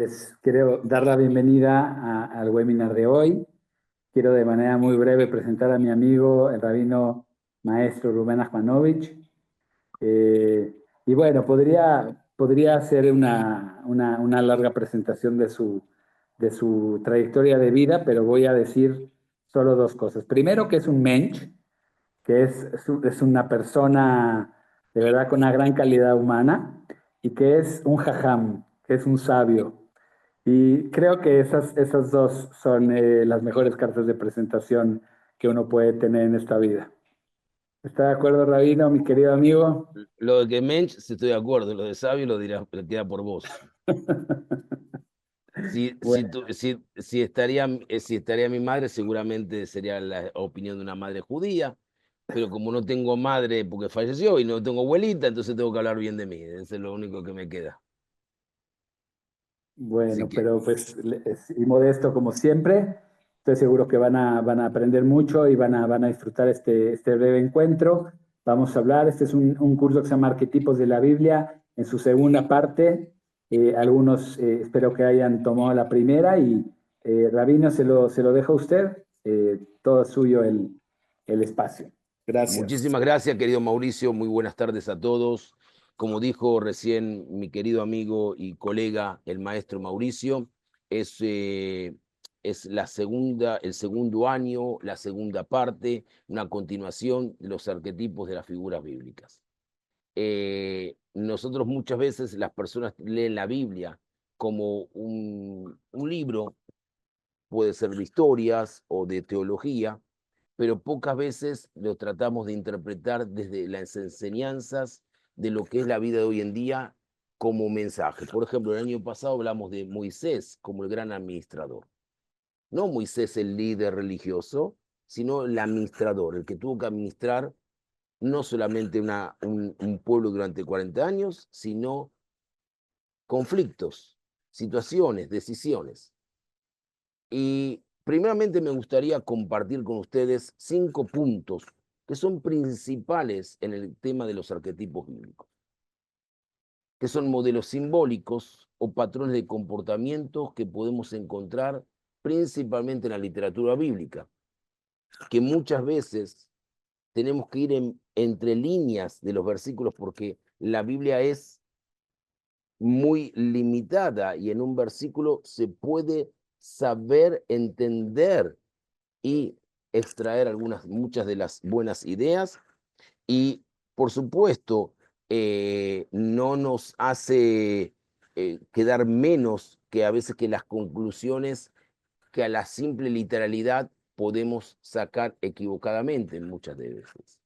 les quiero dar la bienvenida al webinar de hoy. Quiero de manera muy breve presentar a mi amigo, el rabino maestro Rubén Achmanovich. Y bueno, podría hacer una larga presentación de su trayectoria de vida, pero voy a decir solo dos cosas. Primero, que es un mensch, que es una persona de verdad con una gran calidad humana, y que es un jajam, que es un sabio. Y creo que esas dos son las mejores cartas de presentación que uno puede tener en esta vida. ¿Está de acuerdo, Rabino, mi querido amigo? Lo de que Mensch, si estoy de acuerdo, lo de sabio lo dirás, lo queda por vos. Bueno, Si estaría mi madre, seguramente sería la opinión de una madre judía, pero como no tengo madre porque falleció y no tengo abuelita, entonces tengo que hablar bien de mí. Eso es lo único que me queda. Así bueno, que pero pues, y modesto como siempre, estoy seguro que van a aprender mucho y van a disfrutar este breve encuentro. Vamos a hablar, este es un curso que se llama Arquetipos de la Biblia, en su segunda parte. Algunos espero que hayan tomado la primera y Rabino se lo dejo a usted. Todo suyo el espacio. Gracias. muchísimas gracias, querido Mauricio. Muy buenas tardes a todos. Como dijo recién mi querido amigo y colega, el maestro Mauricio, es, eh, es el segundo año, la segunda parte, una continuación de los arquetipos de las figuras bíblicas. Nosotros muchas veces las personas leen la Biblia como un libro, puede ser de historias o de teología, pero pocas veces lo tratamos de interpretar desde las enseñanzas de lo que es la vida de hoy en día como mensaje. Por ejemplo, el año pasado hablamos de Moisés como el gran administrador. No Moisés el líder religioso, sino el administrador, el que tuvo que administrar no solamente un pueblo durante 40 años, sino conflictos, situaciones, decisiones. Y primeramente me gustaría compartir con ustedes 5 puntos que son principales en el tema de los arquetipos bíblicos, que son modelos simbólicos o patrones de comportamiento que podemos encontrar principalmente en la literatura bíblica, que muchas veces tenemos que ir entre líneas de los versículos porque la Biblia es muy limitada y en un versículo se puede saber entender y extraer muchas de las buenas ideas y, por supuesto, no nos hace quedar menos que a veces que las conclusiones que a la simple literalidad podemos sacar equivocadamente muchas de veces.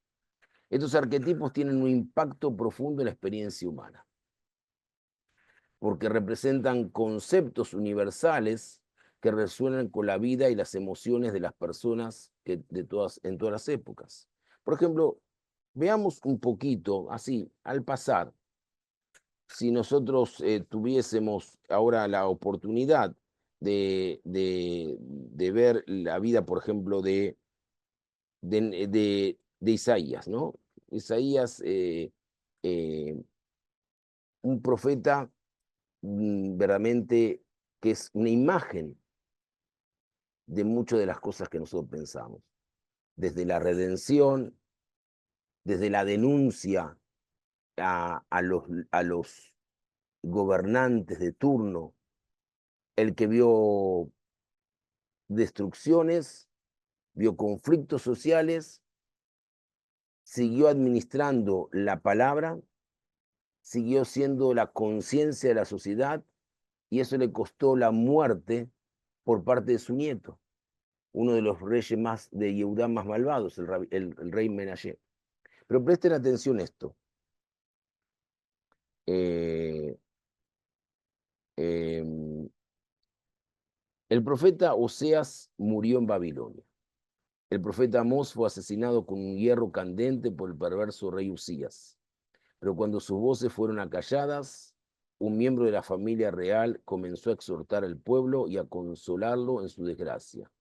Estos arquetipos tienen un impacto profundo en la experiencia humana, porque representan conceptos universales que resuenan con la vida y las emociones de las personas en todas las épocas. Por ejemplo, veamos un poquito, así, al pasar, si nosotros tuviésemos ahora la oportunidad de ver la vida, por ejemplo, de Isaías, ¿no? Isaías, eh, un profeta verdaderamente que es una imagen de muchas de las cosas que nosotros pensamos, desde la redención, desde la denuncia a los gobernantes de turno, el que vio destrucciones, vio conflictos sociales, siguió administrando la palabra, siguió siendo la conciencia de la sociedad y eso le costó la muerte por parte de su nieto, uno de los reyes más de Yehudá más malvados, el rey Menashe. Pero presten atención a esto. Eh, eh, el profeta Oseas murió en Babilonia. El profeta Amós fue asesinado con un hierro candente por el perverso rey Usías. Pero cuando sus voces fueron acalladas, un miembro de la familia real comenzó a exhortar al pueblo y a consolarlo en su desgracia.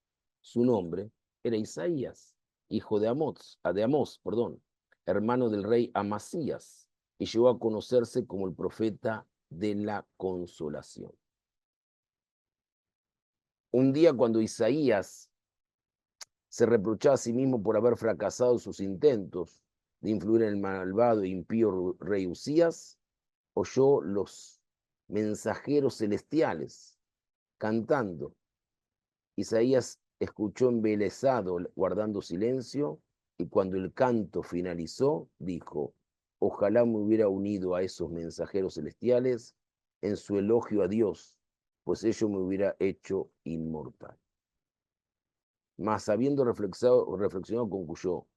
Su nombre era Isaías, hijo de Amós, hermano del rey Amasías, y llegó a conocerse como el profeta de la consolación. un día cuando Isaías se reprochaba a sí mismo por haber fracasado en sus intentos de influir en el malvado e impío rey Usías, oyó los mensajeros celestiales cantando. Isaías escuchó embelesado, guardando silencio, y cuando el canto finalizó, dijo, ojalá me hubiera unido a esos mensajeros celestiales en su elogio a Dios, pues ello me hubiera hecho inmortal. Mas habiendo reflexionado, concluyó,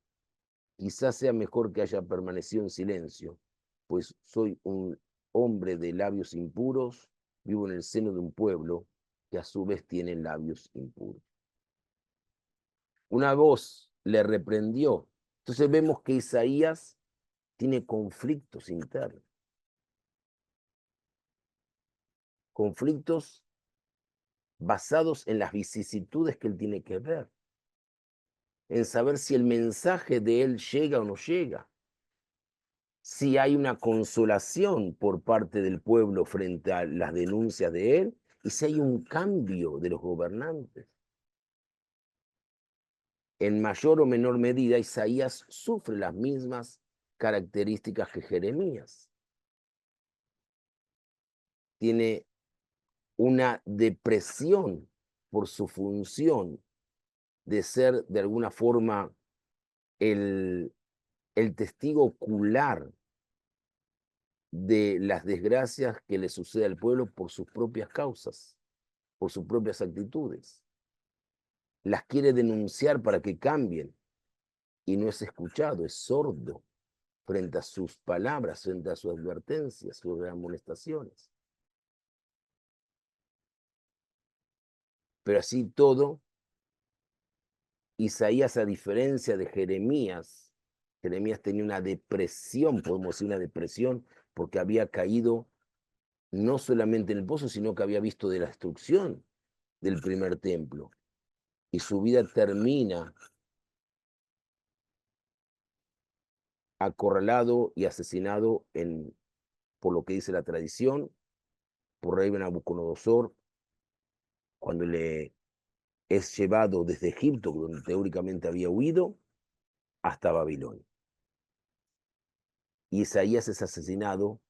quizás sea mejor que haya permanecido en silencio, pues soy un hombre de labios impuros, vivo en el seno de un pueblo que a su vez tiene labios impuros. Una voz le reprendió. Entonces vemos que Isaías tiene conflictos internos. Conflictos basados en las vicisitudes que él tiene que ver. En saber si el mensaje de él llega o no llega. Si hay una consolación por parte del pueblo frente a las denuncias de él y si hay un cambio de los gobernantes. En mayor o menor medida, Isaías sufre las mismas características que Jeremías. Tiene una depresión por su función de ser de alguna forma el testigo ocular de las desgracias que le sucede al pueblo por sus propias causas, por sus propias actitudes. Las quiere denunciar para que cambien y no es escuchado, es sordo frente a sus palabras, frente a sus advertencias, sus amonestaciones. Pero así todo, Isaías, a diferencia de Jeremías, Jeremías tenía una depresión, podemos decir una depresión, porque había caído no solamente en el pozo, sino que había visto de la destrucción del primer templo. Y su vida termina acorralado y asesinado por lo que dice la tradición, por rey Nabucodonosor, cuando le es llevado desde Egipto, donde teóricamente había huido, hasta Babilonia. Y Isaías es asesinado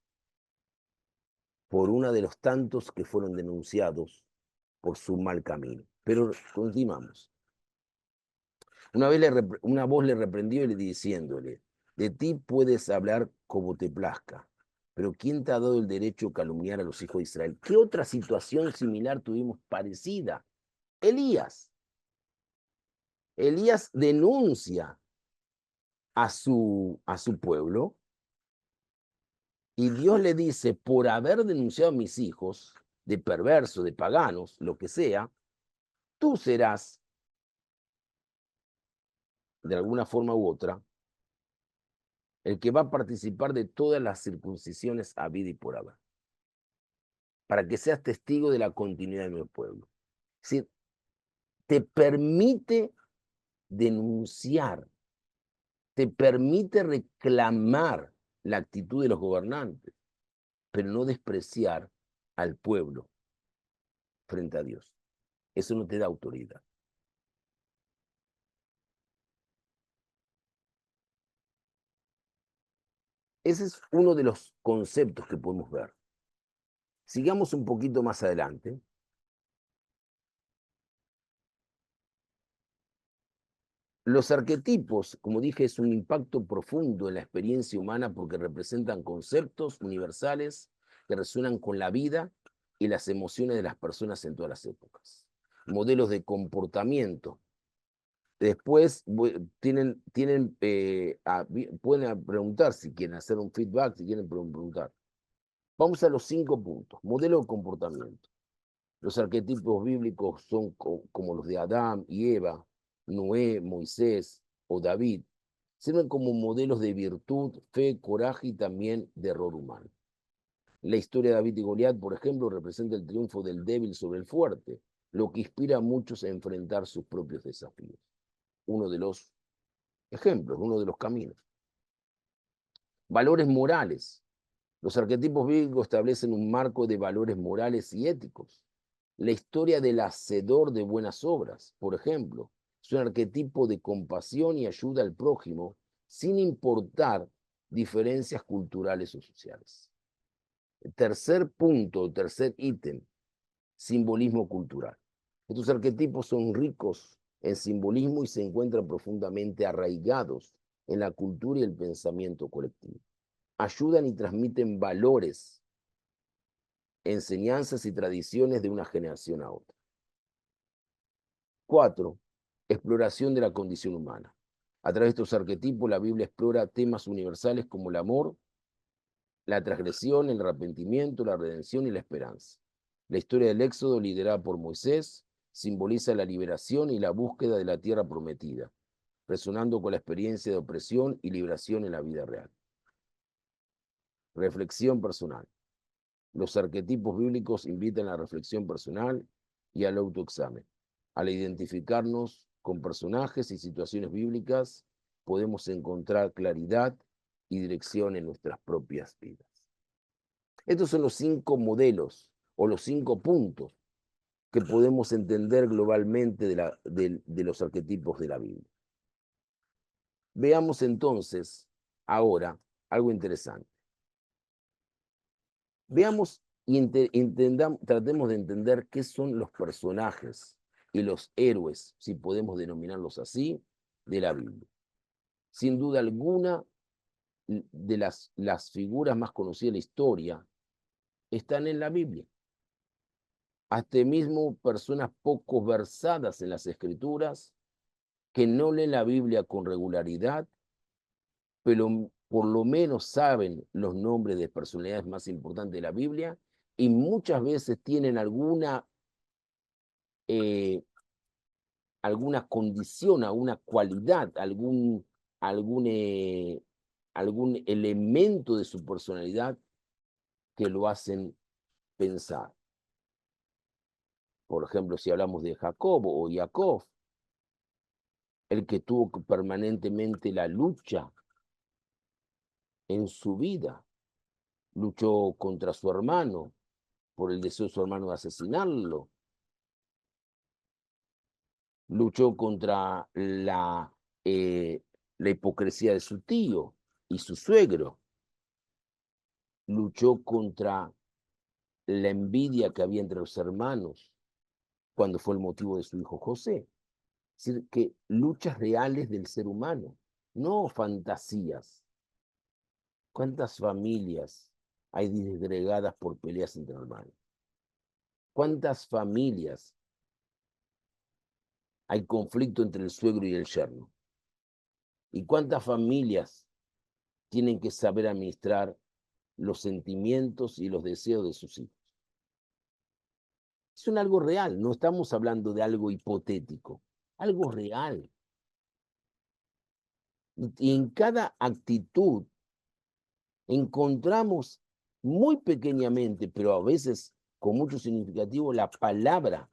por uno de los tantos que fueron denunciados por su mal camino. Pero continuamos. Una voz le reprendió y diciéndole, de ti puedes hablar como te plazca, pero ¿quién te ha dado el derecho de calumniar a los hijos de Israel? ¿Qué otra situación similar tuvimos parecida? Elías. Elías denuncia a su pueblo y Dios le dice, por haber denunciado a mis hijos de perversos, de paganos, lo que sea, tú serás, de alguna forma u otra, el que va a participar de todas las circuncisiones a vida y por haber, para que seas testigo de la continuidad de mi pueblo. Es decir, te permite denunciar, te permite reclamar la actitud de los gobernantes, pero no despreciar al pueblo frente a Dios. Eso no te da autoridad. Ese es uno de los conceptos que podemos ver. Sigamos un poquito más adelante. Los arquetipos, como dije, es un impacto profundo en la experiencia humana porque representan conceptos universales que resuenan con la vida y las emociones de las personas en todas las épocas. Modelos de comportamiento. Después pueden preguntar si quieren hacer un feedback, si quieren preguntar. Vamos a los 5 puntos. Modelo de comportamiento. Los arquetipos bíblicos son como los de Adán y Eva, Noé, Moisés o David. Sirven como modelos de virtud, fe, coraje y también de error humano. La historia de David y Goliat, por ejemplo, representa el triunfo del débil sobre el fuerte, lo que inspira a muchos a enfrentar sus propios desafíos. Uno de los ejemplos, uno de los caminos. Valores morales. Los arquetipos bíblicos establecen un marco de valores morales y éticos. La historia del hacedor de buenas obras, por ejemplo, es un arquetipo de compasión y ayuda al prójimo sin importar diferencias culturales o sociales. El tercer punto, tercer ítem, simbolismo cultural. Estos arquetipos son ricos en simbolismo y se encuentran profundamente arraigados en la cultura y el pensamiento colectivo. Ayudan y transmiten valores, enseñanzas y tradiciones de una generación a otra. 4. Exploración de la condición humana. A través de estos arquetipos, la Biblia explora temas universales como el amor, la transgresión, el arrepentimiento, la redención y la esperanza. La historia del Éxodo, liderada por Moisés, simboliza la liberación y la búsqueda de la tierra prometida, resonando con la experiencia de opresión y liberación en la vida real. Reflexión personal. Los arquetipos bíblicos invitan a la reflexión personal y al autoexamen. Al identificarnos con personajes y situaciones bíblicas, podemos encontrar claridad y dirección en nuestras propias vidas. Estos son los 5 modelos o los 5 puntos que podemos entender globalmente de los arquetipos de la Biblia. Veamos entonces ahora algo interesante. Veamos y tratemos de entender qué son los personajes y los héroes, si podemos denominarlos así, de la Biblia. Sin duda alguna, de las figuras más conocidas de la historia están en la Biblia. Hasta mismo personas poco versadas en las Escrituras, que no leen la Biblia con regularidad, pero por lo menos saben los nombres de personalidades más importantes de la Biblia y muchas veces tienen alguna condición, alguna cualidad, algún elemento de su personalidad que lo hacen pensar. Por ejemplo, si hablamos de Jacobo o Jacob, el que tuvo permanentemente la lucha en su vida, luchó contra su hermano por el deseo de su hermano de asesinarlo, luchó contra la hipocresía de su tío y su suegro, luchó contra la envidia que había entre los hermanos cuando fue el motivo de su hijo José. Es decir, que luchas reales del ser humano, no fantasías. ¿Cuántas familias hay disgregadas por peleas entre hermanos? ¿Cuántas familias hay conflicto entre el suegro y el yerno? ¿Y cuántas familias tienen que saber administrar los sentimientos y los deseos de sus hijos? Es algo real, no estamos hablando de algo hipotético, algo real. Y en cada actitud encontramos muy pequeñamente, pero a veces con mucho significativo, la palabra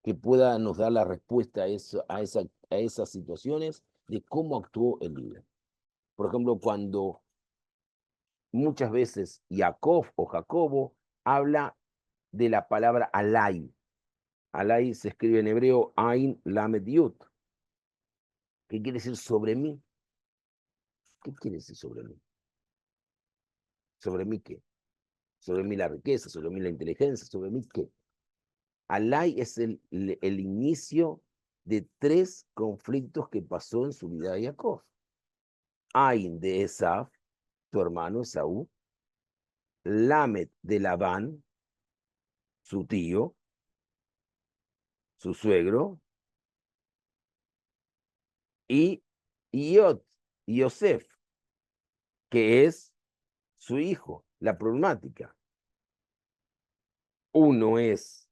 que pueda nos dar la respuesta a esas situaciones de cómo actuó el líder. Por ejemplo, cuando muchas veces Jacob o Jacobo habla de la palabra alay. Alay se escribe en hebreo Ain Lamed Yud. ¿Qué quiere decir sobre mí? ¿Qué quiere decir sobre mí? ¿Sobre mí qué? ¿Sobre mí la riqueza? ¿Sobre mí la inteligencia? ¿Sobre mí qué? Alay es el inicio de 3 conflictos que pasó en su vida de Jacob. Ain de Esaf, tu hermano Esaú. Lamed de Labán, su tío, su suegro. Y Yosef, que es su hijo. La problemática. Uno es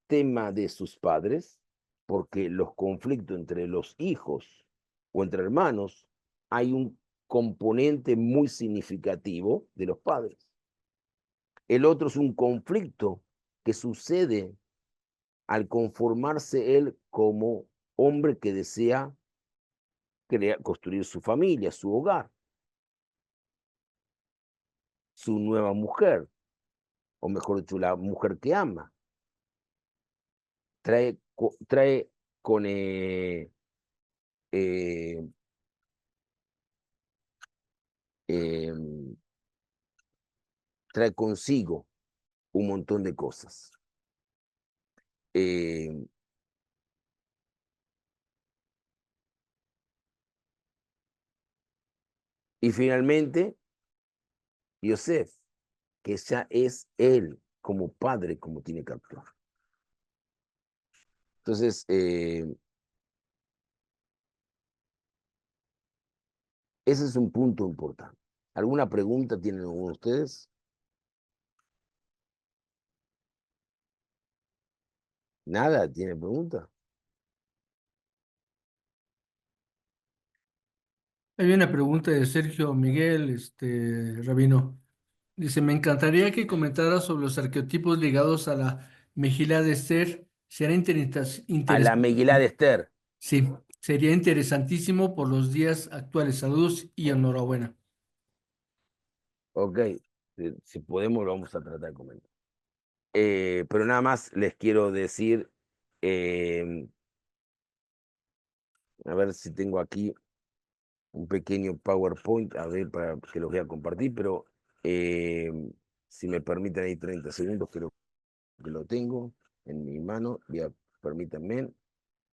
tema de sus padres, porque los conflictos entre los hijos o entre hermanos, hay un componente muy significativo de los padres. El otro es un conflicto que sucede al conformarse él como hombre que desea construir su familia, su hogar, su nueva mujer. o mejor dicho, la mujer que ama. Trae con eh, trae consigo un montón de cosas. Y finalmente, Yosef, que ya es él como padre, como tiene que actuar. Entonces, ese es un punto importante. ¿Alguna pregunta tienen alguno de ustedes? ¿Nada? ¿Tiene pregunta? Hay una pregunta de Sergio Miguel, Rabino. Dice, me encantaría que comentara sobre los arquetipos ligados a la Mejilá de Esther. Será A la Megilá de Esther. Sí, sería interesantísimo por los días actuales. Saludos y enhorabuena. Ok, si podemos lo vamos a tratar de comentar. Pero nada más les quiero decir, a ver si tengo aquí un pequeño PowerPoint, a ver, para que los voy a compartir, pero si me permiten ahí 30 segundos, creo que lo tengo en mi mano, permítanme,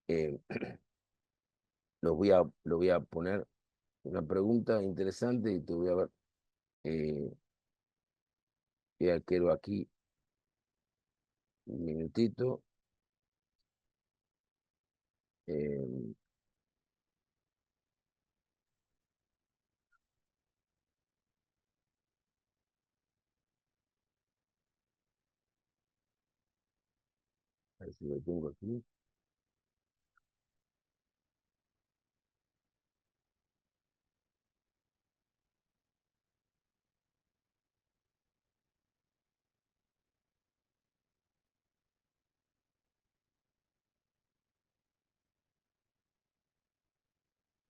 eh, lo voy a poner una pregunta interesante y te voy a ver, ya quiero aquí un minutito. eh, a ver si lo tengo aquí.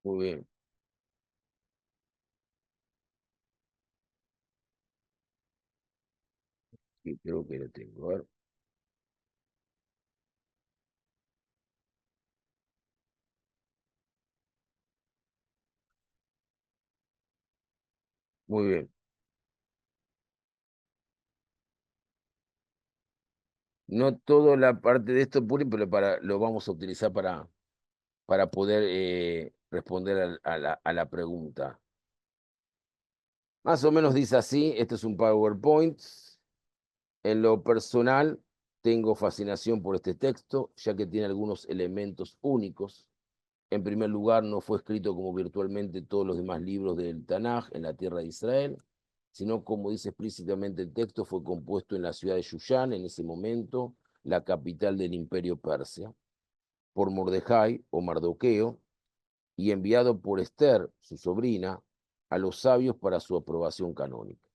Muy bien, sí, creo que lo tengo. A ver, muy bien. No toda la parte de esto, Puri, pero lo vamos a utilizar para poder responder a la pregunta. Más o menos dice así, este es un PowerPoint. En lo personal, tengo fascinación por este texto, ya que tiene algunos elementos únicos. En primer lugar, no fue escrito como virtualmente todos los demás libros del Tanaj en la tierra de Israel, sino como dice explícitamente el texto, fue compuesto en la ciudad de Shushan, en ese momento, la capital del imperio persia, por Mordejai o Mardoqueo, y enviado por Esther, su sobrina, a los sabios para su aprobación canónica.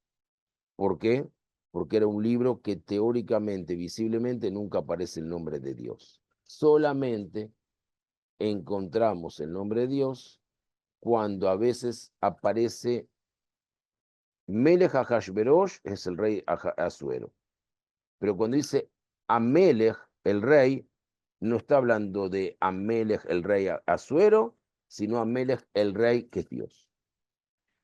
¿Por qué? Porque era un libro que teóricamente, visiblemente, nunca aparece el nombre de Dios. Solamente encontramos el nombre de Dios cuando a veces aparece Melech Ahashverosh, es el rey Asuero. Pero cuando dice Amelech, el rey, no está hablando de Amelech, el rey Asuero, sino Amelech, el rey que es Dios.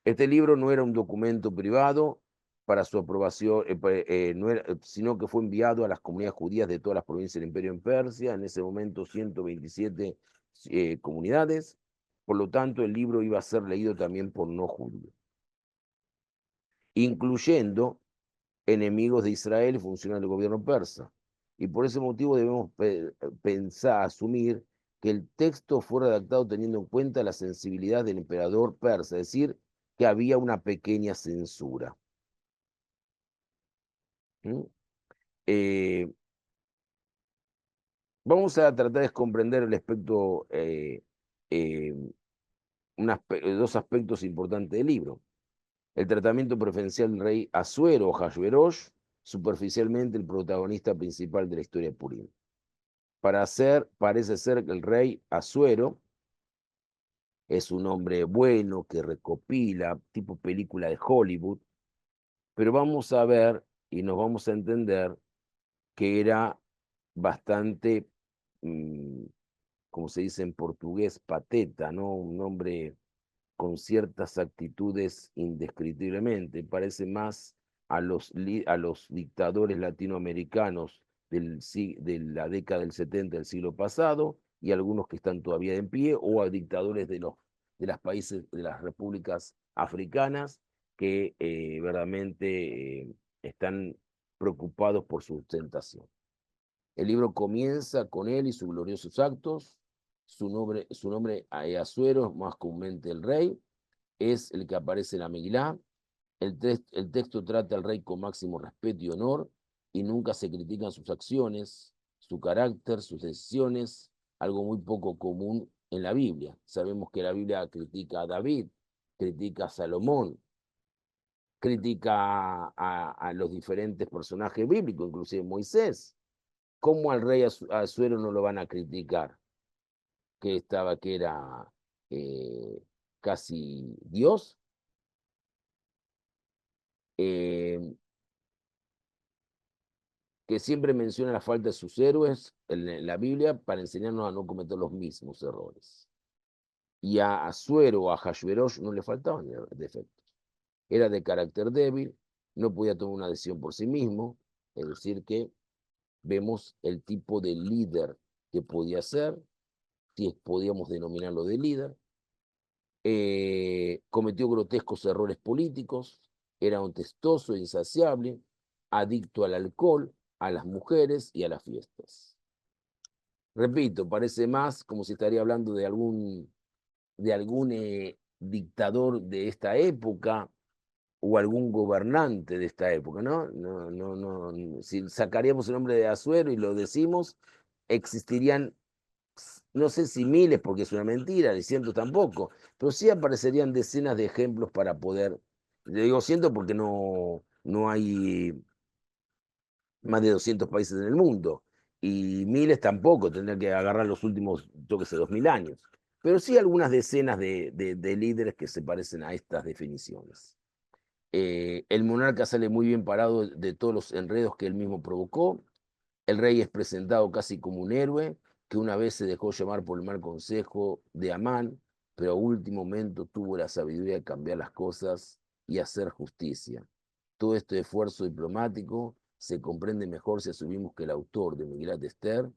Este libro no era un documento privado para su aprobación, sino que fue enviado a las comunidades judías de todas las provincias del Imperio en Persia, en ese momento 127 comunidades. Por lo tanto, el libro iba a ser leído también por no judíos, incluyendo enemigos de Israel y funcionarios del gobierno persa. Y por ese motivo debemos asumir que el texto fue redactado teniendo en cuenta la sensibilidad del emperador persa, es decir, que había una pequeña censura. ¿Mm? Vamos a tratar de comprender el aspecto, dos aspectos importantes del libro. El tratamiento preferencial del rey Asuero o Hashverosh, superficialmente el protagonista principal de la historia de Purim. Parece ser que el rey Asuero es un hombre bueno que recopila, tipo película de Hollywood, pero vamos a ver y nos vamos a entender que era bastante, como se dice en portugués, pateta, ¿no? Un hombre con ciertas actitudes indescriptiblemente. Parece más a los dictadores latinoamericanos de la década del 70 del siglo pasado y algunos que están todavía en pie, o a dictadores de las países, de las repúblicas africanas que verdaderamente están preocupados por su ostentación. El libro comienza con él y sus gloriosos actos. Su nombre Asuero, más comúnmente el rey, es el que aparece en la Megilá. El texto trata al rey con máximo respeto y honor, y nunca se critican sus acciones, su carácter, sus decisiones, algo muy poco común en la Biblia. Sabemos que la Biblia critica a David, critica a Salomón, critica a los diferentes personajes bíblicos, inclusive Moisés. ¿Cómo al rey Asuero no lo van a criticar? Que era casi Dios. Que siempre menciona la falta de sus héroes en la Biblia para enseñarnos a no cometer los mismos errores. Y a Asuero o a Hashverosh no le faltaban defectos. Era de carácter débil, no podía tomar una decisión por sí mismo, es decir, que vemos el tipo de líder que podía ser, si podíamos denominarlo de líder. Cometió grotescos errores políticos, era un testoso, insaciable, adicto al alcohol, a las mujeres y a las fiestas. Repito, parece más como si estaría hablando de algún dictador de esta época o algún gobernante de esta época, ¿no? Si sacaríamos el nombre de Asuero y lo decimos, existirían, no sé si miles, porque es una mentira, ni cientos tampoco, pero sí aparecerían decenas de ejemplos para poder, le digo cientos porque no hay más de 200 países en el mundo, y miles tampoco, tendría que agarrar los últimos, yo que sé, 2000 años, pero sí algunas decenas de líderes que se parecen a estas definiciones. El monarca sale muy bien parado de todos los enredos que él mismo provocó. El rey es presentado casi como un héroe que una vez se dejó llamar por el mal consejo de Amán, pero a último momento tuvo la sabiduría de cambiar las cosas y hacer justicia. Todo este esfuerzo diplomático se comprende mejor si asumimos que el autor de Migrat Esther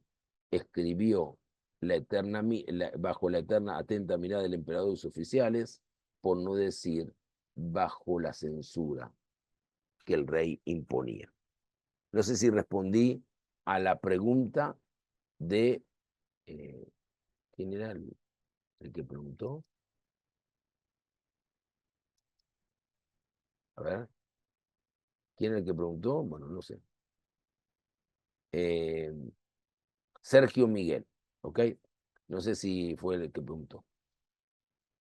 escribió bajo la eterna atenta mirada del emperador y sus oficiales, por no decir bajo la censura que el rey imponía. No sé si respondí a la pregunta de ¿quién era el que preguntó? A ver, ¿quién era el que preguntó? Bueno, no sé. Sergio Miguel, ¿ok? No sé si fue el que preguntó.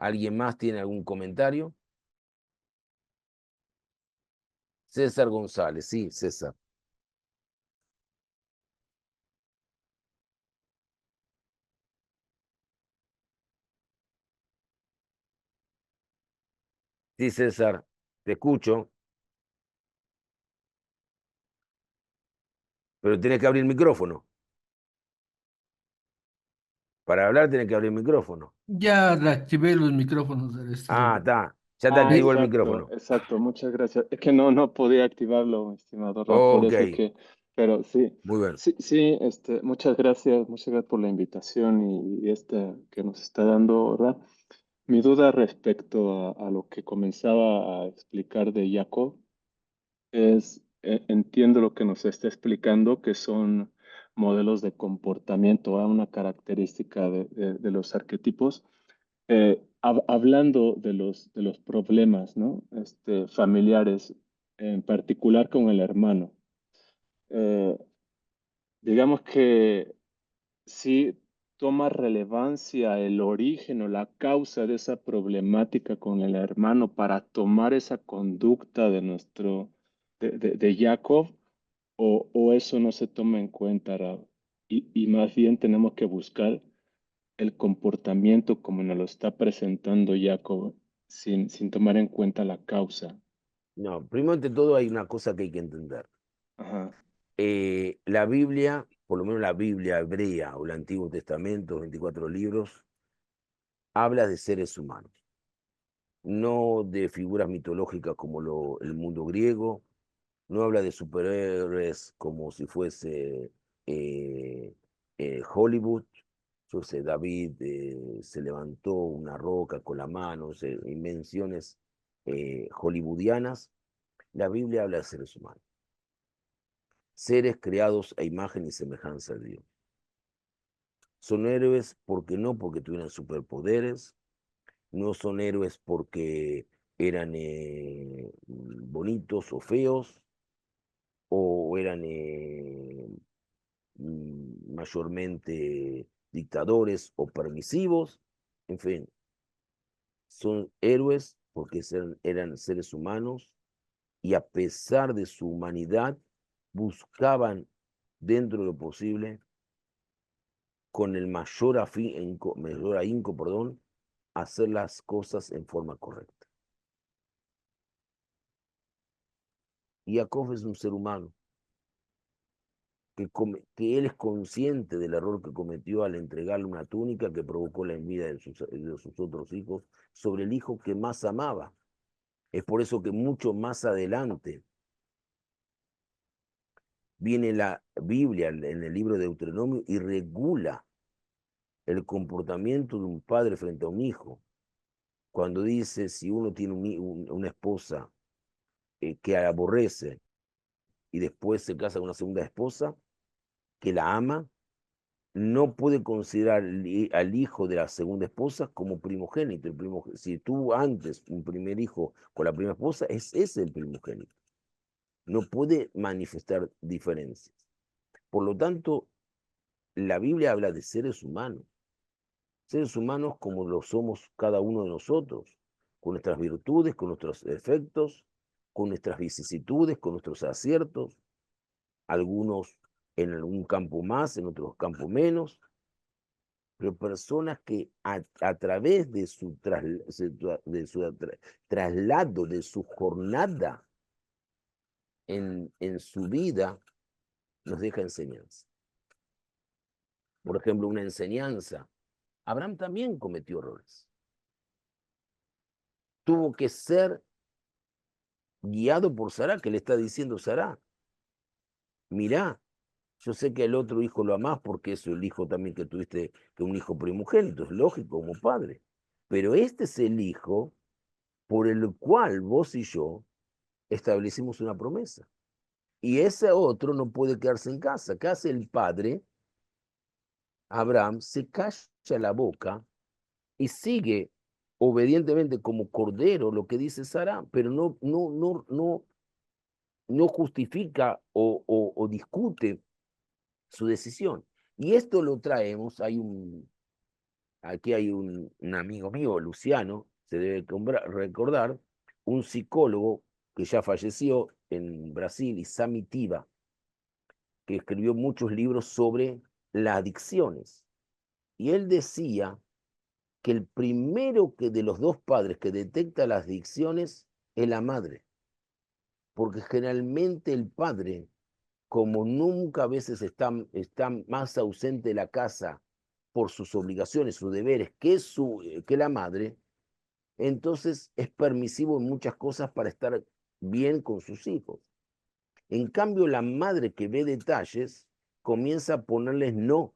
¿Alguien más tiene algún comentario? César González, sí, César. Sí, César, te escucho, pero tienes que abrir el micrófono. Para hablar tienes que abrir el micrófono. Ya reactivé los micrófonos del Ah, estudio. está. Ya te Ah, activó el exacto, micrófono. exacto, muchas gracias. Es que no podía activarlo, estimado Rab, por Ok, eso que, pero sí, muy bien. sí, muchas gracias por la invitación y este que nos está dando, Rab. Mi duda respecto a lo que comenzaba a explicar de Jacob es, entiendo lo que nos está explicando, que son modelos de comportamiento, una característica de los arquetipos. Hablando de los problemas, ¿no? Familiares, en particular con el hermano. Eh, digamos que sí toma relevancia el origen o la causa de esa problemática con el hermano para tomar esa conducta de de Jacob, o eso no se toma en cuenta, Rab. Y más bien tenemos que buscar el comportamiento como nos lo está presentando Jacob, sin tomar en cuenta la causa. No, primero ante todo hay una cosa que hay que entender. Ajá. La Biblia, por lo menos la Biblia hebrea o el Antiguo Testamento, 24 libros, habla de seres humanos, no de figuras mitológicas como el mundo griego, no habla de superhéroes como si fuese Hollywood. Yo sé, David se levantó una roca con la mano, invenciones hollywoodianas. La Biblia habla de seres humanos, seres creados a imagen y semejanza de Dios. Son héroes porque tuvieran superpoderes, no son héroes porque eran bonitos o feos, o eran mayormente dictadores o permisivos, en fin, son héroes porque eran seres humanos y a pesar de su humanidad buscaban dentro de lo posible con el mayor ahínco, perdón, hacer las cosas en forma correcta. Y Jacob es un ser humano que él es consciente del error que cometió al entregarle una túnica que provocó la envidia de sus otros hijos sobre el hijo que más amaba. Es por eso que mucho más adelante viene la Biblia en el libro de Deuteronomio y regula el comportamiento de un padre frente a un hijo. Cuando dice, si uno tiene una esposa que aborrece y después se casa con una segunda esposa que la ama, no puede considerar al hijo de la segunda esposa como primogénito. Si tuvo antes un primer hijo con la primera esposa, es el primogénito. No puede manifestar diferencias. Por lo tanto, la Biblia habla de seres humanos como lo somos cada uno de nosotros, con nuestras virtudes, con nuestros defectos, con nuestras vicisitudes, con nuestros aciertos, algunos en algún campo más, en otros campos menos, pero personas que a través de su traslado, de su jornada en su vida, nos deja enseñanza. Por ejemplo, una enseñanza. Abraham también cometió errores. Tuvo que ser guiado por Sará, que le está diciendo Sará, mirá, yo sé que el otro hijo lo amás porque es el hijo también que tuviste, que un hijo primogénito, es lógico como padre. Pero este es el hijo por el cual vos y yo establecimos una promesa. Y ese otro no puede quedarse en casa. ¿Qué hace el padre? Abraham se calla la boca y sigue obedientemente como cordero lo que dice Sara, pero no justifica o discute su decisión. Y esto lo traemos, aquí hay un amigo mío, Luciano, se debe recordar, un psicólogo que ya falleció en Brasil, Isami Tiba, que escribió muchos libros sobre las adicciones. Y él decía que el primero de los dos padres que detecta las adicciones es la madre, porque generalmente el padre, como nunca a veces está más ausente de la casa por sus obligaciones, sus deberes, que la madre, entonces es permisivo en muchas cosas para estar bien con sus hijos. En cambio, la madre que ve detalles comienza a ponerles no.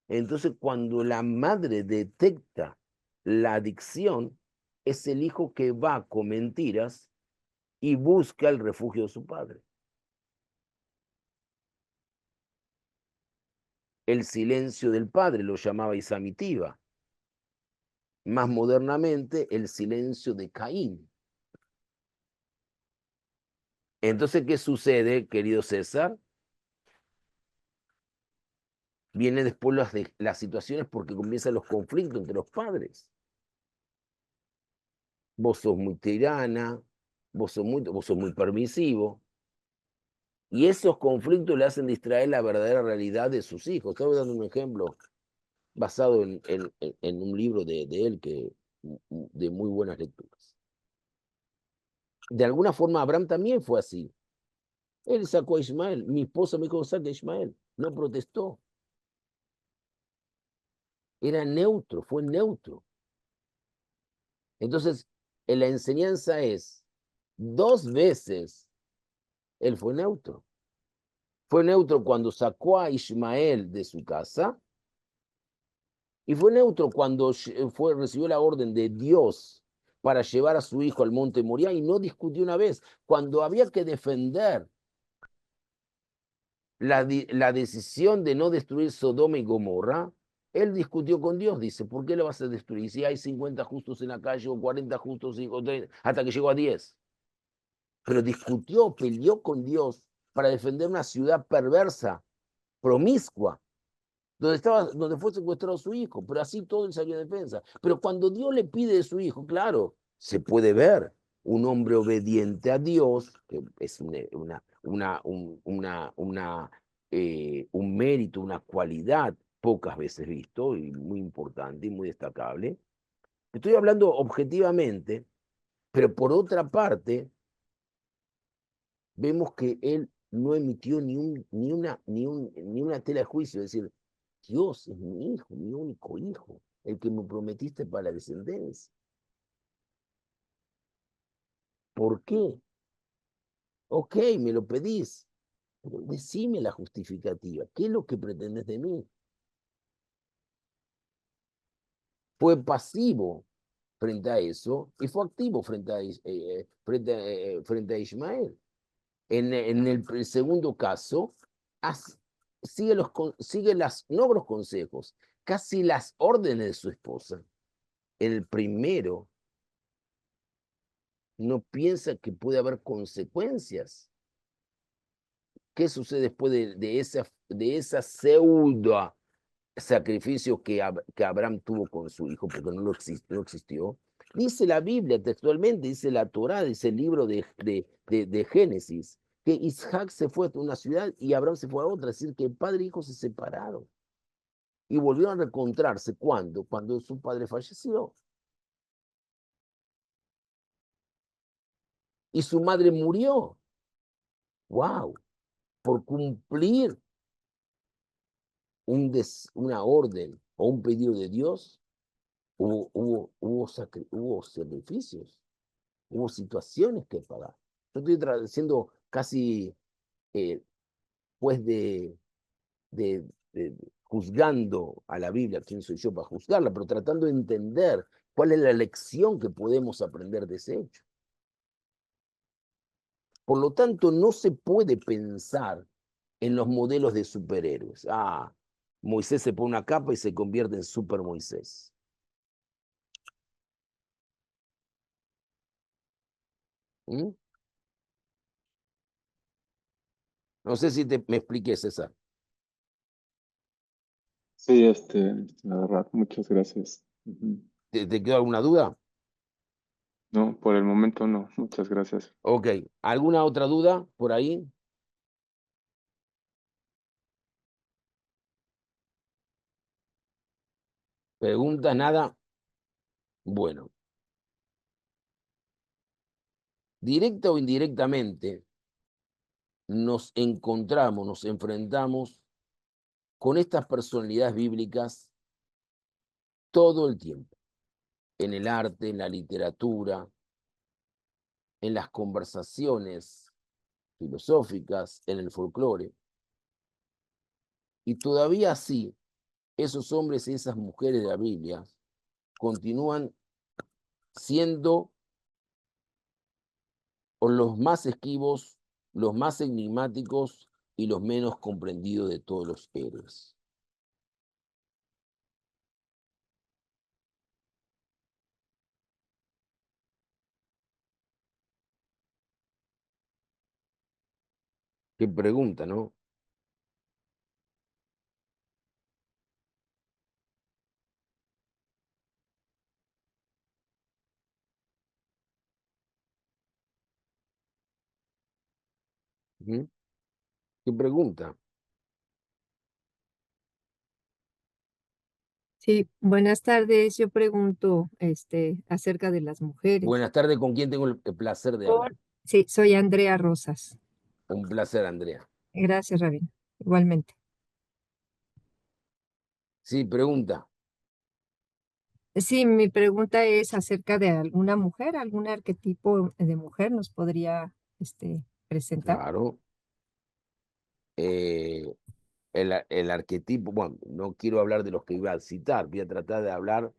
Entonces, cuando la madre detecta la adicción, es el hijo que va con mentiras y busca el refugio de su padre. El silencio del padre lo llamaba Isamitiva. Más modernamente, el silencio de Caín. Entonces, ¿qué sucede, querido César? Vienen después las situaciones porque comienzan los conflictos entre los padres. Vos sos muy tirana, vos sos muy permisivo. Y esos conflictos le hacen distraer la verdadera realidad de sus hijos. Estaba dando un ejemplo basado en un libro de él de muy buenas lecturas. De alguna forma, Abraham también fue así. Él sacó a Ismael. Mi esposa me dijo, saque a Ismael. No protestó. Era neutro, fue neutro. Entonces, la enseñanza es, 2 veces él fue neutro. Fue neutro cuando sacó a Ismael de su casa y fue neutro cuando recibió la orden de Dios para llevar a su hijo al monte Moriah y no discutió una vez. Cuando había que defender la decisión de no destruir Sodoma y Gomorra, él discutió con Dios, dice, ¿por qué lo vas a destruir? Si hay 50 justos en la calle o 40 justos, o 30, hasta que llegó a 10. Pero discutió, peleó con Dios para defender una ciudad perversa, promiscua, donde fue secuestrado su hijo, pero así todo él salió en defensa. Pero cuando Dios le pide de su hijo, claro, se puede ver un hombre obediente a Dios, que es un mérito, una cualidad pocas veces visto y muy importante y muy destacable. Estoy hablando objetivamente, pero por otra parte, vemos que él no emitió ni una tela de juicio, es decir, Dios es mi hijo, mi único hijo, el que me prometiste para la descendencia. ¿Por qué? Ok, me lo pedís, pero decime la justificativa. ¿Qué es lo que pretendes de mí? Fue pasivo frente a eso y fue activo frente a Ismael. En el segundo caso, sigue no los consejos, casi las órdenes de su esposa. El primero no piensa que puede haber consecuencias. ¿Qué sucede después de esa pseudo sacrificio que Abraham tuvo con su hijo, porque no existió? Dice la Biblia textualmente, dice la Torá, dice el libro de Génesis, que Isaac se fue a una ciudad y Abraham se fue a otra, es decir, que el padre e hijo se separaron y volvieron a reencontrarse. ¿Cuándo? Cuando su padre falleció. Y su madre murió. ¡Wow! Por cumplir una orden o un pedido de Dios, hubo sacrificios, hubo situaciones que pagar. Yo estoy siendo casi, pues, juzgando a la Biblia, quién soy yo para juzgarla, pero tratando de entender cuál es la lección que podemos aprender de ese hecho. Por lo tanto, no se puede pensar en los modelos de superhéroes. Moisés se pone una capa y se convierte en Super Moisés. ¿Mm? No sé si me expliqué, César. Sí, la verdad, muchas gracias. ¿Te quedó alguna duda? No, por el momento no, muchas gracias. Ok. ¿Alguna otra duda por ahí? ¿Pregunta? ¿Nada? Bueno. Directa o indirectamente, nos enfrentamos con estas personalidades bíblicas todo el tiempo, en el arte, en la literatura, en las conversaciones filosóficas, en el folclore. Y todavía así, esos hombres y esas mujeres de la Biblia continúan siendo los más esquivos, los más enigmáticos y los menos comprendidos de todos los héroes. Qué pregunta, ¿no? ¿Mm? ¿Qué pregunta? Sí, buenas tardes. Yo pregunto, acerca de las mujeres. Buenas tardes, ¿con quién tengo el placer de hablar? Sí, soy Andrea Rosas. Un placer, Andrea. Gracias, Rabino. Igualmente. Sí, pregunta. Sí, mi pregunta es acerca de alguna mujer, algún arquetipo de mujer nos podría presentar. Claro. El arquetipo, bueno, no quiero hablar de los que iba a citar, voy a tratar de hablar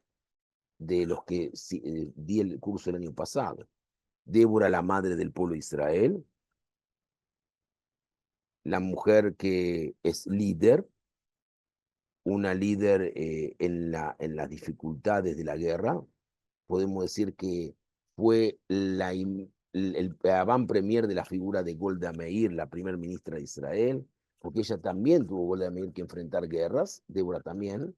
de los que di el curso el año pasado. Débora, la madre del pueblo de Israel, la mujer que es líder, una líder en las dificultades de la guerra. Podemos decir que fue el avant premier de la figura de Golda Meir, la primer ministra de Israel, porque ella también tuvo, Golda Meir, que enfrentar guerras, Débora también.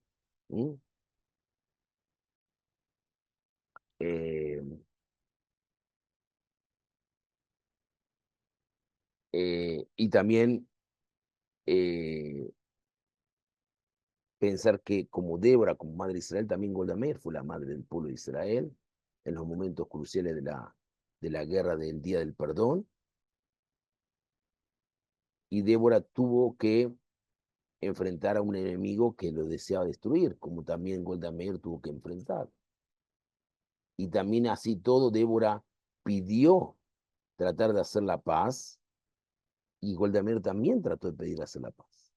Y también pensar que como Débora, como madre de Israel, también Golda Meir fue la madre del pueblo de Israel en los momentos cruciales de la guerra del Día del Perdón. Y Débora tuvo que enfrentar a un enemigo que lo deseaba destruir, como también Golda Meir tuvo que enfrentar. Y también así todo, Débora pidió tratar de hacer la paz, y Golda Meir también trató de pedir hacer la paz.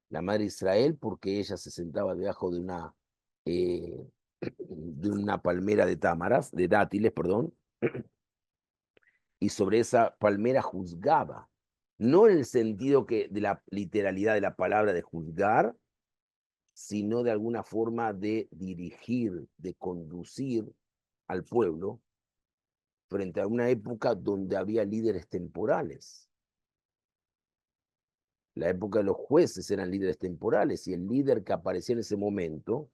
La madre de Israel, porque ella se sentaba debajo de una palmera de támaras, de dátiles, perdón, y sobre esa palmera juzgaba, no en el sentido de la literalidad de la palabra de juzgar, sino de alguna forma de dirigir, de conducir al pueblo frente a una época donde había líderes temporales. La época de los jueces eran líderes temporales, y el líder que aparecía en ese momento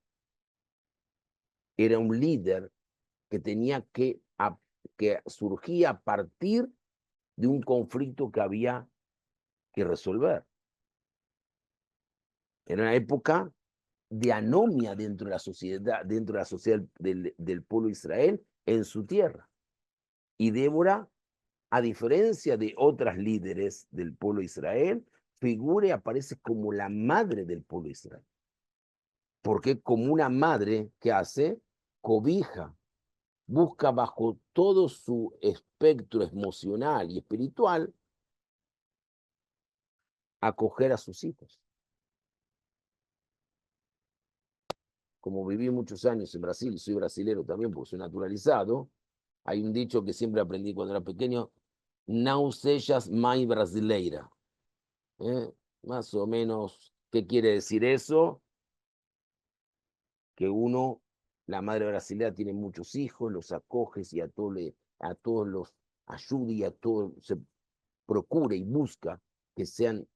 era un líder que tenía que surgía a partir de un conflicto que había que resolver. Era una época de anomia dentro de la sociedad del pueblo de Israel en su tierra. Y Débora, a diferencia de otras líderes del pueblo de Israel, figura y aparece como la madre del pueblo de Israel. Porque como una madre que hace, cobija, busca bajo todo su espectro emocional y espiritual acoger a sus hijos. Como viví muchos años en Brasil, soy brasilero también porque soy naturalizado, hay un dicho que siempre aprendí cuando era pequeño: "Não sejas mãe brasileira". Más o menos, ¿qué quiere decir eso? Que la madre brasileña tiene muchos hijos, los acoge y a todos los ayuda, y a todos se procura y busca que sean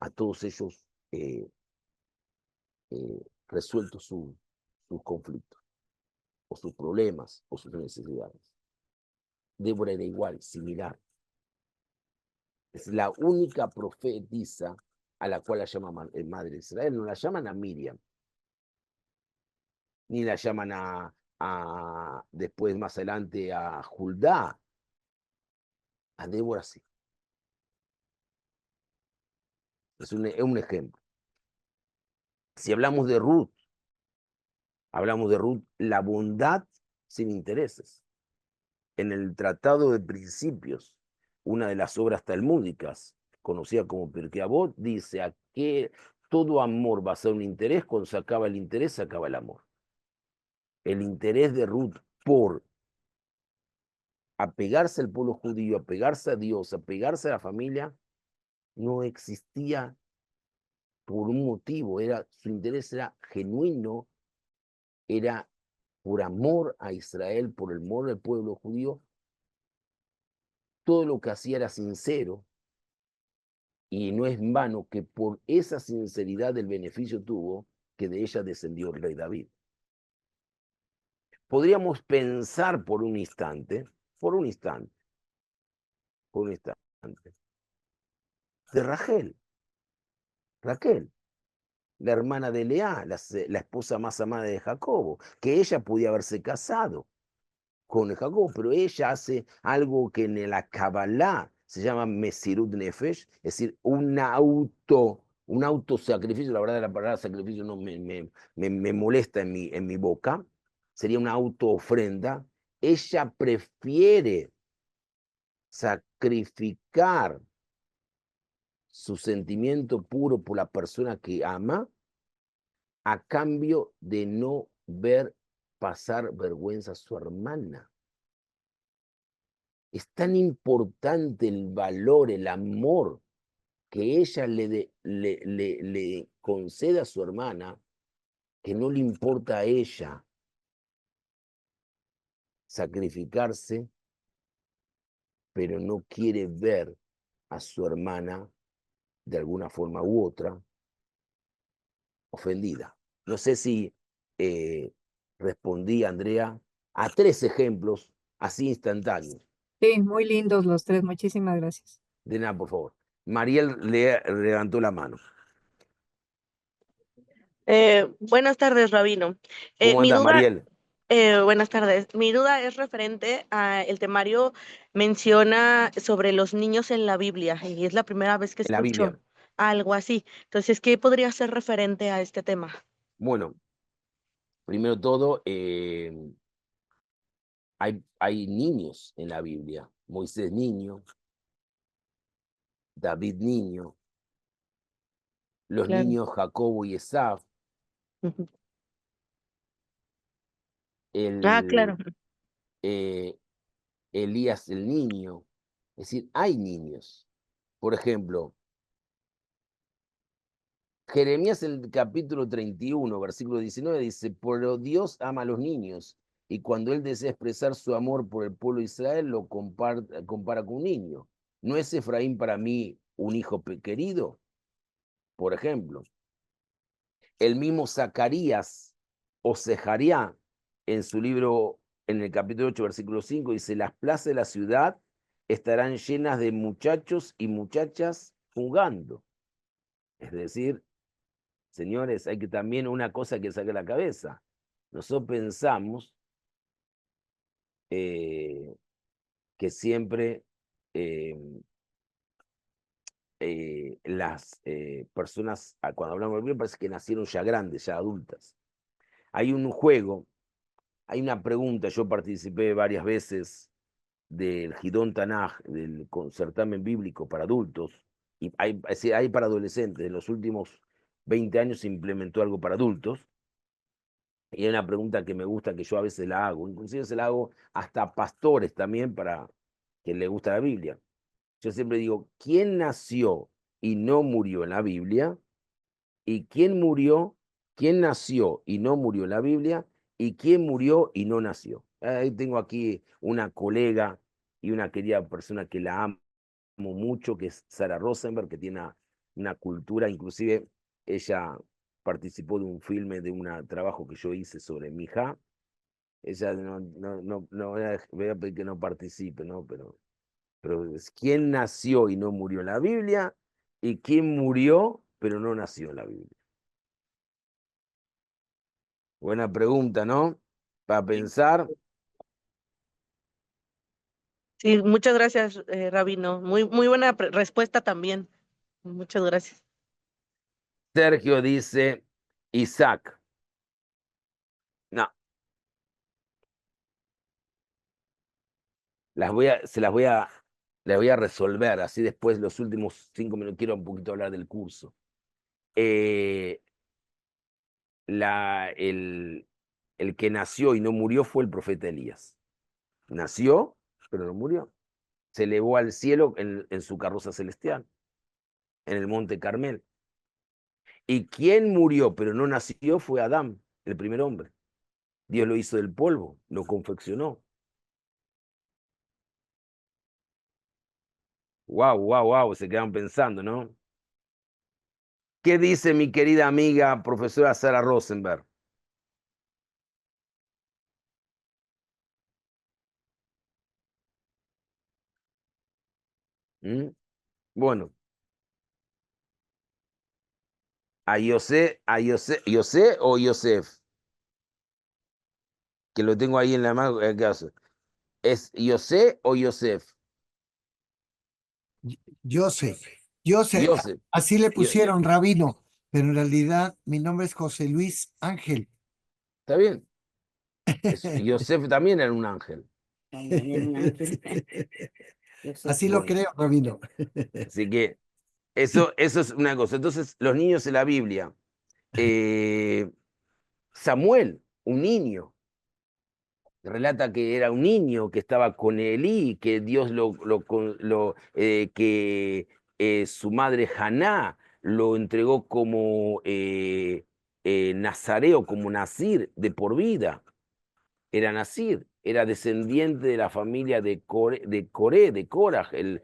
a todos ellos resueltos sus conflictos, o sus problemas, o sus necesidades. Débora era igual, similar. Es la única profetisa a la cual la llama Madre de Israel. No la llaman a Miriam, ni la llaman después, más adelante, a Judá. A Débora sí. Es un ejemplo. Si hablamos de Ruth, la bondad sin intereses. En el Tratado de Principios, una de las obras talmúdicas, conocida como Pirkei Avot, dice a que todo amor basado en interés, cuando se acaba el interés, se acaba el amor. El interés de Ruth por apegarse al pueblo judío, apegarse a Dios, apegarse a la familia, no existía por un motivo. Su interés era genuino, era por amor a Israel, por el amor al pueblo judío. Todo lo que hacía era sincero, y no es en vano que por esa sinceridad el beneficio tuvo que de ella descendió el rey David. Podríamos pensar por un instante, de Rachel, la hermana de Lea, la esposa más amada de Jacobo, que ella podía haberse casado con Jacobo, pero ella hace algo que en la Kabbalah se llama Mesirut Nefesh, es decir, un autosacrificio. La verdad, la palabra sacrificio no me molesta en mi boca. Sería una autoofrenda. Ella prefiere sacrificar su sentimiento puro por la persona que ama a cambio de no ver pasar vergüenza a su hermana. Es tan importante el valor, el amor que ella le concede a su hermana, que no le importa a ella sacrificarse, pero no quiere ver a su hermana de alguna forma u otra ofendida. No sé si respondí, Andrea, a 3 ejemplos así instantáneos. Sí, muy lindos los tres, muchísimas gracias. De nada, por favor. Mariel le levantó la mano. Buenas tardes, Rabino. ¿Cómo Mi anda, duda, Mariel? buenas tardes. Mi duda es referente a el temario menciona sobre los niños en la Biblia y es la primera vez que En la Biblia. escucho algo así. Entonces, ¿qué podría ser referente a este tema? Bueno, primero todo, hay niños en la Biblia. Moisés niño, David niño, los Claro. niños Jacobo y Esaf, Ujú. Claro. Elías el niño. Es decir, hay niños. Por ejemplo, Jeremías en el capítulo 31, versículo 19, dice, pero Dios ama a los niños, y cuando Él desea expresar su amor por el pueblo de Israel, lo compara con un niño. ¿No es Efraín para mí un hijo querido? Por ejemplo, el mismo Zacarías o Sejaría, en su libro, en el capítulo 8, versículo 5, dice, las plazas de la ciudad estarán llenas de muchachos y muchachas jugando. Es decir, señores, hay que también una cosa que saque la cabeza. Nosotros pensamos que siempre las personas, cuando hablamos de Biblia, parece que nacieron ya grandes, ya adultas. Hay un juego, hay una pregunta, yo participé varias veces del Hidón Tanaj, del certamen bíblico para adultos, y hay para adolescentes. En los últimos 20 años se implementó algo para adultos. Y hay una pregunta que me gusta, que yo a veces la hago, inclusive se la hago hasta a pastores también para que les gusta la Biblia. Yo siempre digo, ¿quién nació y no murió en la Biblia? ¿Y quién nació y no murió en la Biblia? ¿Y quién murió y no nació? Ahí tengo aquí una colega y una querida persona que la amo mucho, que es Sarah Rosenberg, que tiene una cultura, inclusive ella participó de un filme, de un trabajo que yo hice sobre mi hija. Ella no voy a pedir que no participe, ¿no? Pero es quién nació y no murió en la Biblia y quién murió pero no nació en la Biblia. Buena pregunta, ¿no? Para pensar. Sí, muchas gracias, Rabino. Muy buena respuesta también. Muchas gracias. Sergio dice Isaac. No. Les voy a resolver, así después los últimos 5 minutos quiero un poquito hablar del curso. El que nació y no murió fue el profeta Elías. Nació, pero no murió. Se elevó al cielo en su carroza celestial, en el monte Carmel. Y quien murió, pero no nació, fue Adán, el primer hombre. Dios lo hizo del polvo, lo confeccionó. Wow, se quedan pensando, ¿no? ¿Qué dice mi querida amiga profesora Sarah Rosenberg? ¿Mm? Bueno, a José o Yosef, que lo tengo ahí en la mano. ¿Qué hace? ¿Es José o Yosef? Joseph. Joseph. Así le Yo- pusieron rabino, pero en realidad mi nombre es José Luis Ángel. ¿Está bien? Joseph también era un ángel. También era un ángel. Así lo Bueno. creo, rabino. Así que eso es una cosa. Entonces, los niños en la Biblia. Samuel, un niño, relata que era un niño que estaba con Elí, que Dios que su madre Haná lo entregó como nazareo, como nazir de por vida. Era nazir, era descendiente de la familia de Coraj, el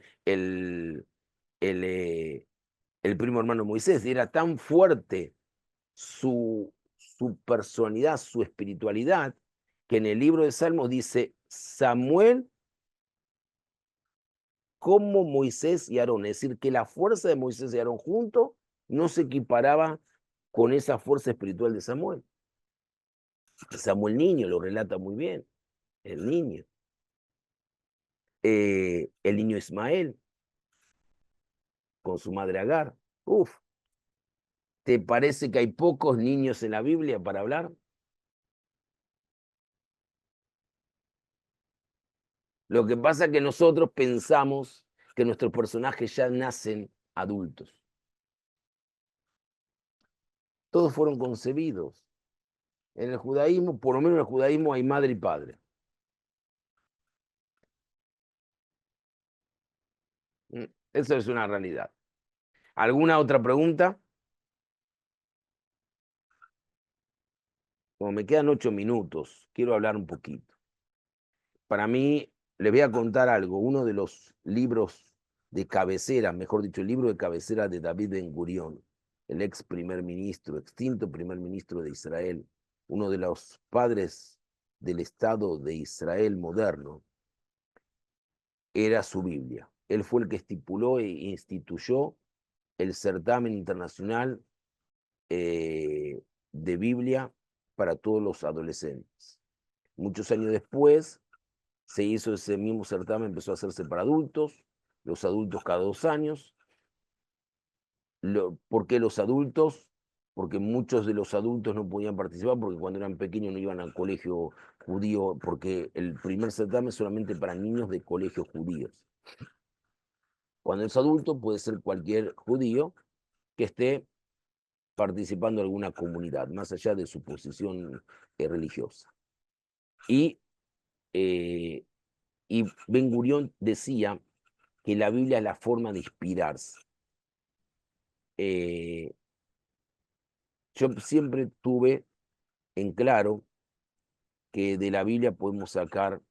primo hermano de Moisés. Era tan fuerte su personalidad, su espiritualidad, que en el libro de Salmos dice Samuel como Moisés y Aarón. Es decir, que la fuerza de Moisés y Aarón juntos no se equiparaba con esa fuerza espiritual de Samuel. Samuel niño lo relata muy bien, el niño. El niño Ismael con su madre Agar. Uf, ¿te parece que hay pocos niños en la Biblia para hablar? Lo que pasa es que nosotros pensamos que nuestros personajes ya nacen adultos. Todos fueron concebidos. En el judaísmo, por lo menos en el judaísmo, hay madre y padre. Eso es una realidad. ¿Alguna otra pregunta? Como me quedan 8 minutos, quiero hablar un poquito. Para mí, les voy a contar algo. Uno de los libros de cabecera, mejor dicho, el libro de cabecera de David Ben-Gurión, el ex primer ministro, extinto primer ministro de Israel, uno de los padres del Estado de Israel moderno, era su Biblia. Él fue el que estipuló e instituyó el certamen internacional de Biblia para todos los adolescentes. Muchos años después se hizo ese mismo certamen, empezó a hacerse para adultos, los adultos cada 2 años. ¿Por qué los adultos? Porque muchos de los adultos no podían participar porque cuando eran pequeños no iban al colegio judío, porque el primer certamen es solamente para niños de colegios judíos. Cuando es adulto puede ser cualquier judío que esté participando en alguna comunidad, más allá de su posición religiosa. Y Ben-Gurión decía que la Biblia es la forma de inspirarse. Yo siempre tuve en claro que de la Biblia podemos sacar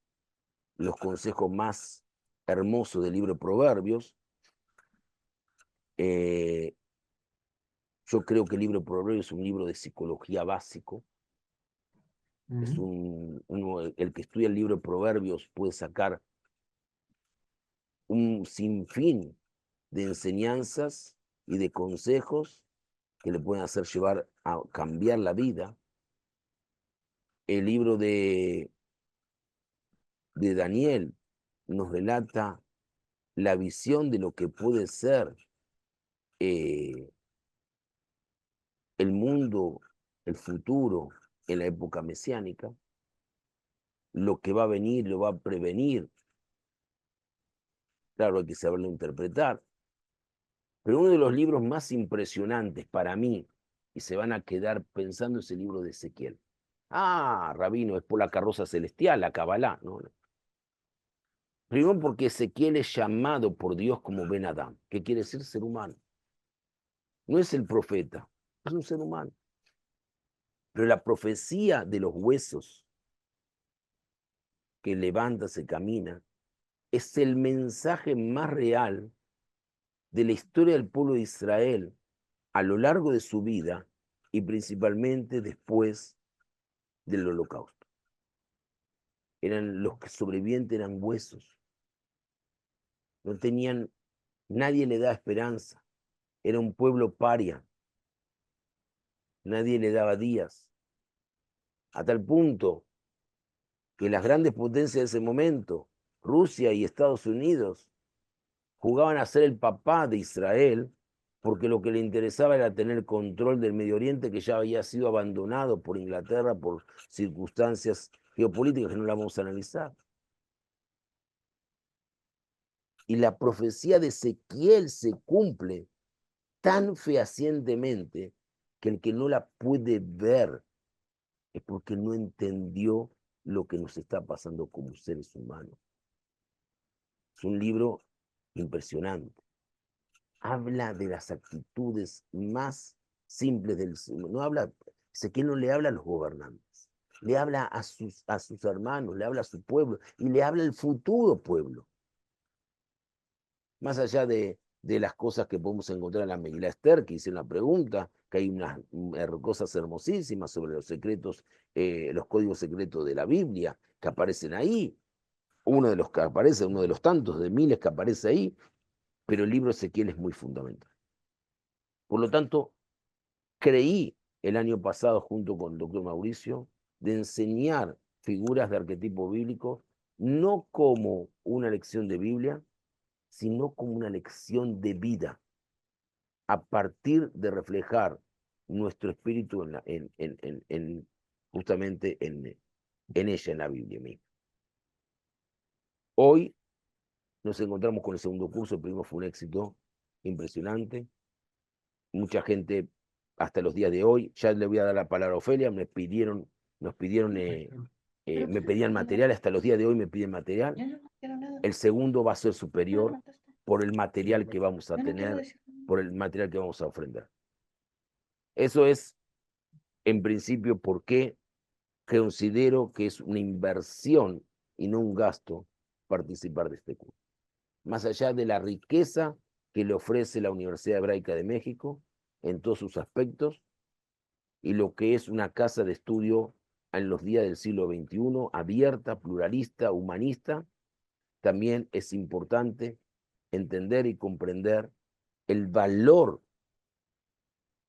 los consejos más hermosos del libro de Proverbios. Yo creo que el libro de Proverbios es un libro de psicología básico. Es el que estudia el libro de Proverbios puede sacar un sinfín de enseñanzas y de consejos que le pueden hacer llevar a cambiar la vida. El libro de Daniel nos relata la visión de lo que puede ser el mundo, el futuro en la época mesiánica, lo que va a venir, lo va a prevenir. Claro, hay que saberlo interpretar. Pero uno de los libros más impresionantes para mí, y se van a quedar pensando, es el libro de Ezequiel. Ah, Rabino, es por la carroza celestial, la Kabbalah, ¿no? Primero porque Ezequiel es llamado por Dios como Ben Adam, que quiere decir ser humano. No es el profeta, es un ser humano. Pero la profecía de los huesos que levanta, se camina, es el mensaje más real de la historia del pueblo de Israel a lo largo de su vida y principalmente después del Holocausto. Los que sobrevivientes eran huesos. No tenían, nadie le daba esperanza. Era un pueblo paria. Nadie le daba días. A tal punto que las grandes potencias de ese momento, Rusia y Estados Unidos, jugaban a ser el papá de Israel, porque lo que le interesaba era tener control del Medio Oriente, que ya había sido abandonado por Inglaterra por circunstancias geopolíticas que no la vamos a analizar. Y la profecía de Ezequiel se cumple tan fehacientemente que el que no la puede ver es porque no entendió lo que nos está pasando como seres humanos. Es un libro impresionante. Habla de las actitudes más simples del ser humano. No habla, Ezequiel no le habla a los gobernantes, le habla a sus hermanos, le habla a su pueblo y le habla al futuro pueblo. Más allá de las cosas que podemos encontrar en la Megilá Esther, que hice una pregunta, que hay unas cosas hermosísimas sobre los secretos, los códigos secretos de la Biblia, que aparecen ahí. Uno de los que aparece, uno de los tantos de miles que aparece ahí, pero el libro de Ezequiel es muy fundamental. Por lo tanto, creí el año pasado, junto con el doctor Mauricio, de enseñar figuras de arquetipo bíblico, no como una lección de Biblia, sino como una lección de vida, a partir de reflejar nuestro espíritu justamente en ella, en la Biblia misma. Hoy nos encontramos con el segundo curso, el primero fue un éxito impresionante. Mucha gente, hasta los días de hoy, ya le voy a dar la palabra a Ofelia, me pedían material, hasta los días de hoy me piden material. El segundo va a ser superior por el material que vamos a tener, por el material que vamos a ofrendar. Eso es, en principio, por qué considero que es una inversión y no un gasto participar de este curso. Más allá de la riqueza que le ofrece la Universidad Hebraica de México en todos sus aspectos, y lo que es una casa de estudio en los días del siglo XXI, abierta, pluralista, humanista, también es importante entender y comprender el valor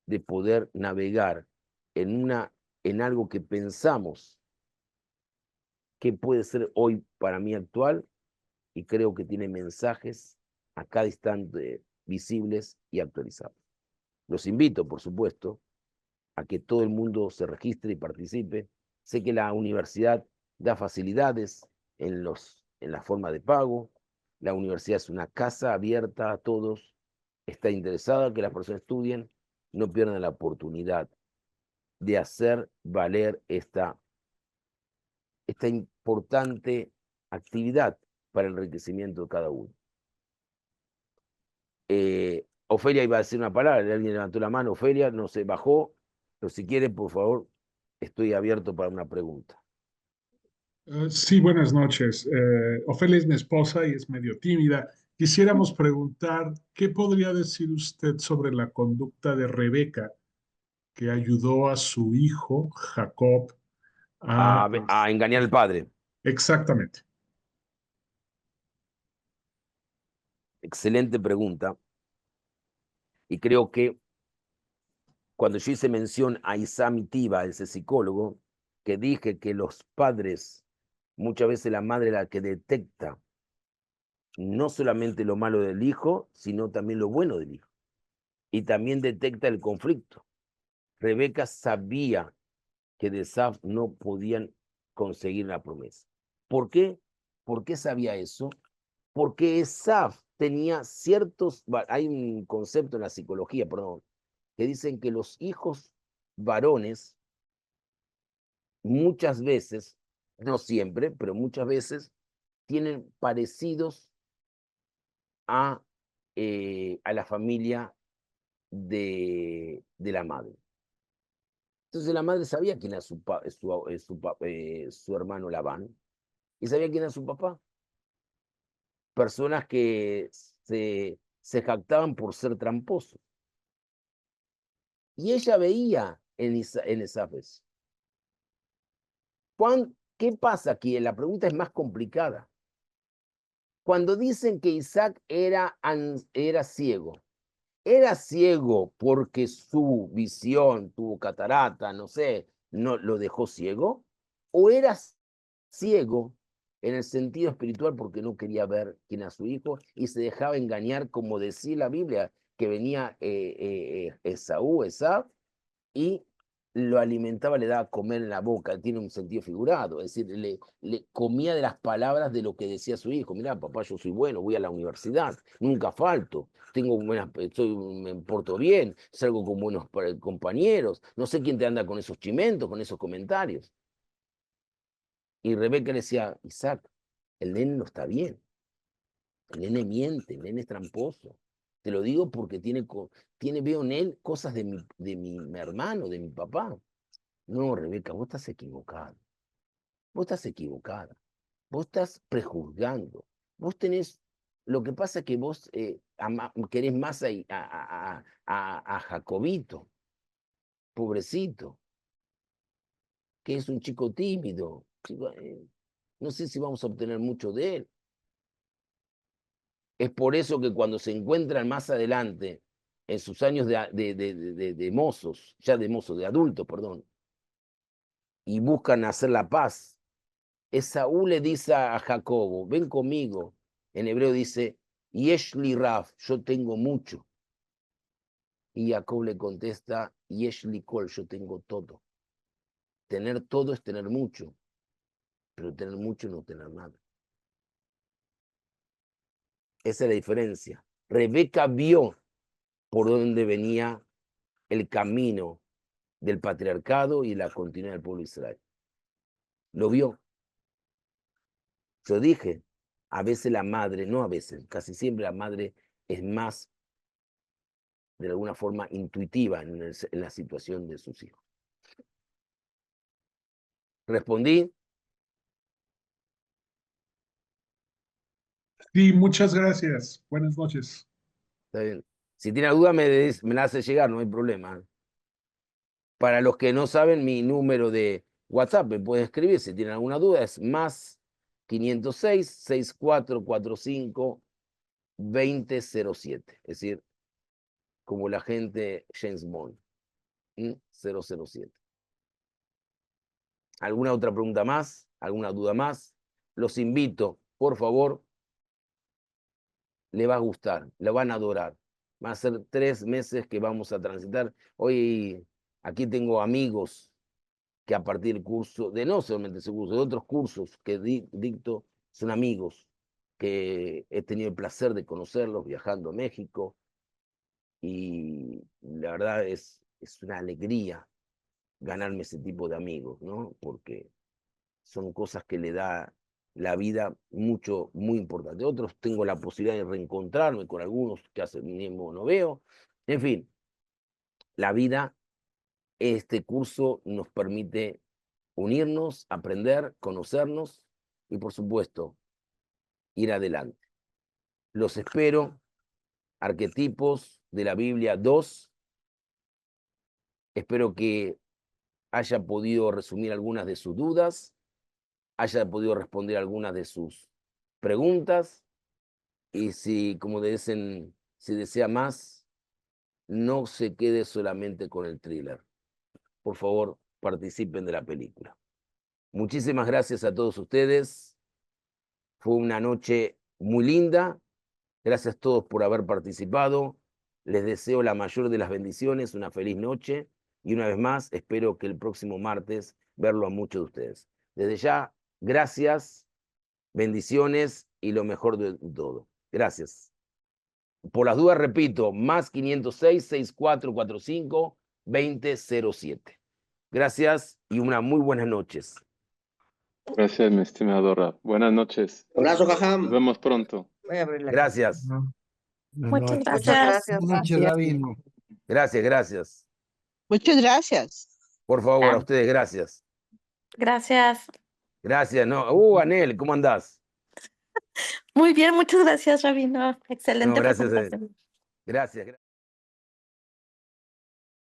de poder navegar en algo que pensamos que puede ser hoy para mí actual, y creo que tiene mensajes a cada instante visibles y actualizados. Los invito, por supuesto, a que todo el mundo se registre y participe. Sé que la universidad da facilidades en la forma de pago. La universidad es una casa abierta a todos. Está interesada en que las personas estudien. No pierdan la oportunidad de hacer valer esta importante actividad para el enriquecimiento de cada uno. Ofelia iba a decir una palabra, alguien levantó la mano, Ofelia, no se bajó, pero si quiere, por favor, estoy abierto para una pregunta. Sí, buenas noches. Ofelia es mi esposa y es medio tímida. Quisiéramos preguntar, ¿qué podría decir usted sobre la conducta de Rebeca, que ayudó a su hijo, Jacob, A engañar al padre. Exactamente. Excelente pregunta. Y creo que cuando yo hice mención a Isam Itiba, ese psicólogo, que dije que los padres, muchas veces la madre es la que detecta no solamente lo malo del hijo, sino también lo bueno del hijo. Y también detecta el conflicto. Rebeca sabía que de Esaf no podían conseguir la promesa. ¿Por qué? ¿Por qué sabía eso? Porque Esaf tenía hay un concepto en la psicología, perdón, que dicen que los hijos varones muchas veces, no siempre, pero muchas veces, tienen parecidos a la familia de la madre. Entonces la madre sabía quién era su hermano Labán y sabía quién era su papá. Personas que se jactaban por ser tramposos. Y ella veía en Esaf eso. ¿Qué pasa aquí? La pregunta es más complicada. Cuando dicen que Isaac era ciego, ¿era ciego porque su visión, tuvo catarata, no sé, no lo dejó ciego? ¿O era ciego en el sentido espiritual porque no quería ver quién era su hijo y se dejaba engañar, como decía la Biblia, que venía Esaú, y lo alimentaba, le daba a comer en la boca, tiene un sentido figurado, es decir, le comía de las palabras de lo que decía su hijo. Mirá, papá, yo soy bueno, voy a la universidad, nunca falto, tengo me porto bien, salgo con buenos compañeros, no sé quién te anda con esos chimentos, con esos comentarios. Y Rebeca le decía, Isaac, el nene no está bien, el nene miente, el nene es tramposo. Te lo digo porque veo en él cosas de mi hermano, de mi papá. No, Rebeca, vos estás equivocada. Vos estás equivocada. Vos estás prejuzgando. Vos tenés... Lo que pasa es que vos querés más a Jacobito, pobrecito, que es un chico tímido. No sé si vamos a obtener mucho de él. Es por eso que cuando se encuentran más adelante, en sus años de mozos, ya de mozos, de adultos, perdón, y buscan hacer la paz, Esaú le dice a Jacobo, ven conmigo. En hebreo dice, Yeshli Raf, yo tengo mucho. Y Jacob le contesta, Yeshli Kol, yo tengo todo. Tener todo es tener mucho, pero tener mucho no tener nada. Esa es la diferencia. Rebeca vio por dónde venía el camino del patriarcado y la continuidad del pueblo de Israel. Lo vio. Yo dije, a veces la madre, no a veces, casi siempre la madre es más, de alguna forma, intuitiva en la situación de sus hijos. ¿Respondí? Sí, muchas gracias. Buenas noches. Está bien. Si tiene duda, me la hace llegar, no hay problema. Para los que no saben, mi número de WhatsApp, me pueden escribir si tienen alguna duda, es más 506-6445-2007. Es decir, como la gente James Bond, 007. ¿Alguna otra pregunta más? ¿Alguna duda más? Los invito, por favor, le va a gustar, lo van a adorar. Va a ser 3 meses que vamos a transitar. Hoy aquí tengo amigos que a partir del curso, de no solamente ese curso, de otros cursos que dicto, son amigos que he tenido el placer de conocerlos viajando a México. Y la verdad es una alegría ganarme ese tipo de amigos, ¿no? Porque son cosas que le da la vida muy importante. Otros tengo la posibilidad de reencontrarme con algunos que hace tiempo no veo. En fin, la vida, este curso nos permite unirnos, aprender, conocernos y, por supuesto, ir adelante. Los espero. Arquetipos de la Biblia 2. Espero que haya podido resumir algunas de sus dudas, haya podido responder algunas de sus preguntas, y si, como dicen, si desea más, no se quede solamente con el thriller. Por favor, participen de la película. Muchísimas gracias a todos ustedes. Fue una noche muy linda. Gracias a todos por haber participado. Les deseo la mayor de las bendiciones, una feliz noche. Y una vez más, espero que el próximo martes verlo a muchos de ustedes. Desde ya, gracias, bendiciones y lo mejor de todo. Gracias. Por las dudas, repito, más 506-6445-2007. Gracias y unas muy buenas noches. Gracias, mi estimado Rab. Buenas noches. Abrazo, Jajam. Nos vemos pronto. Voy a abrir la Gracias. Buenas Muchas noches. gracias. Buenas noches, Rabino. Gracias, gracias. Muchas gracias. Por favor, a ustedes, gracias. Gracias. Gracias, no. Anel, ¿cómo andás? Muy bien, muchas gracias, Rabino. Excelente No, gracias. presentación. Gracias.